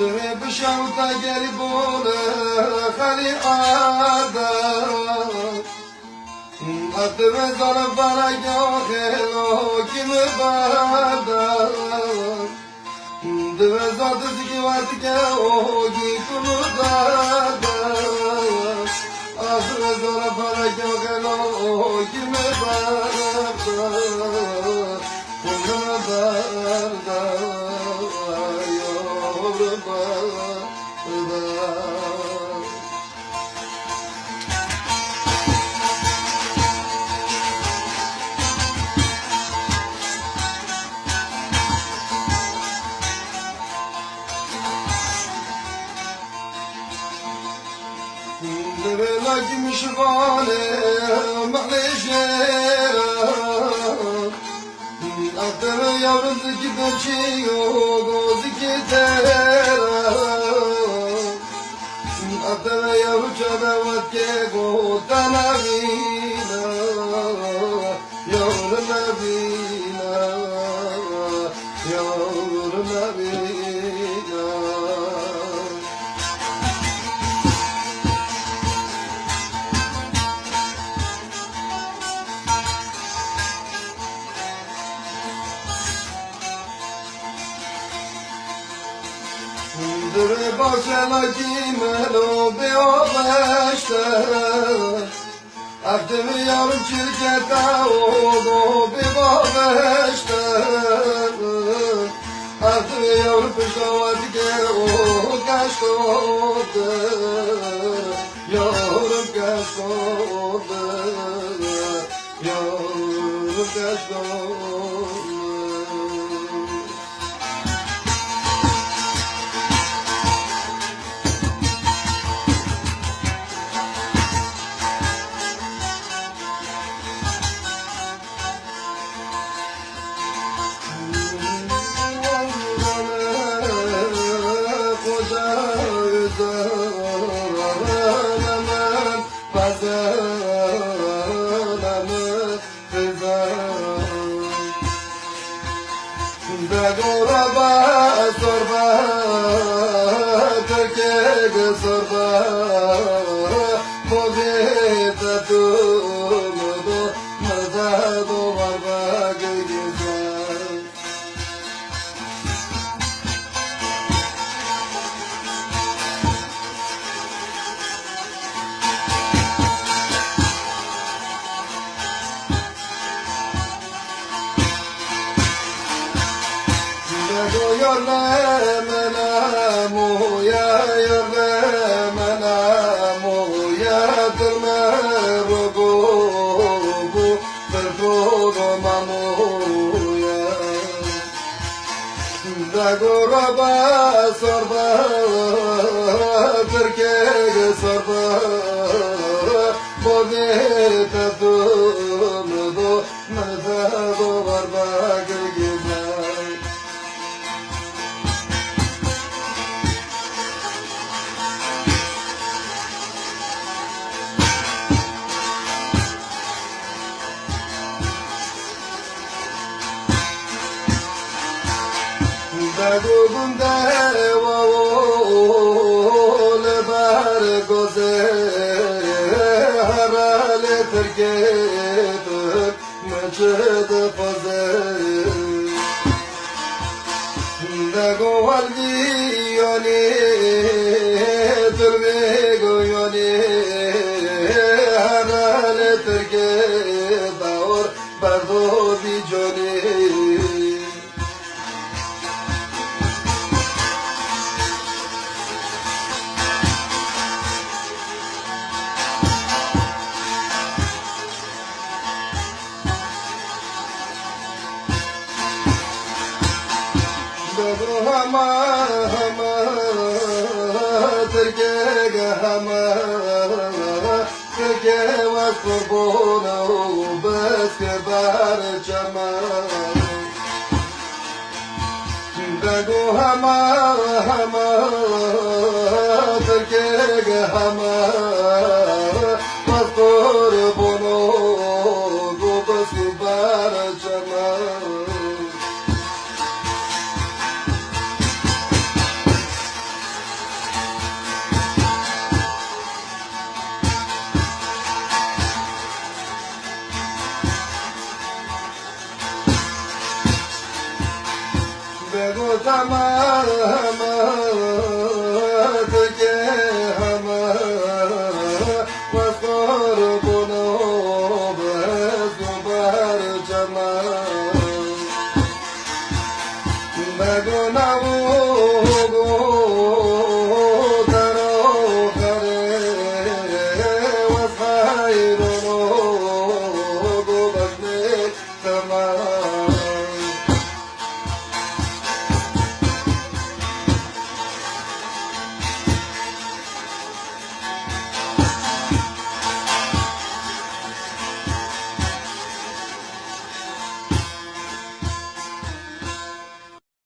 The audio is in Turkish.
دمي بشوطة قلبونا خلي آدم أدمي ظرف فرقو خيلو كم بادم دمي ظرف زكواتك وجي كم بادم أدمي ظرف فرقو خيلو كم بادم كم بادم لكن مش فالي معلش أقدر يا رزق بشي وغوزك تيرا أقدر يا رجل وكيك وتنبينا يا نبينا يا نبينا Dre başına giymelo beolaştı Akdemi yarım çirkete oldu beolaştı Akdemi yarım pişavatike o kaçtı oldu Yarım kaçtı oldu Yarım kaçtı oldu Dagoraba sorba, Turkeg sorba, Movita tu modo, Mazado barba geliza. Dagoraba sorba, Turkeg sorba, Movita tu modo, Mazado barba geliza. Dagubunda le bar goze harale terket meched faze dagovalgi yoni turme goyoni harale terket daor bardo bijoni Hama hama Turkeg hama Turke vakfı bona Beske bar çama Dago hama hama Turkeg hama Vakfır bona Beske bar çama Begunavu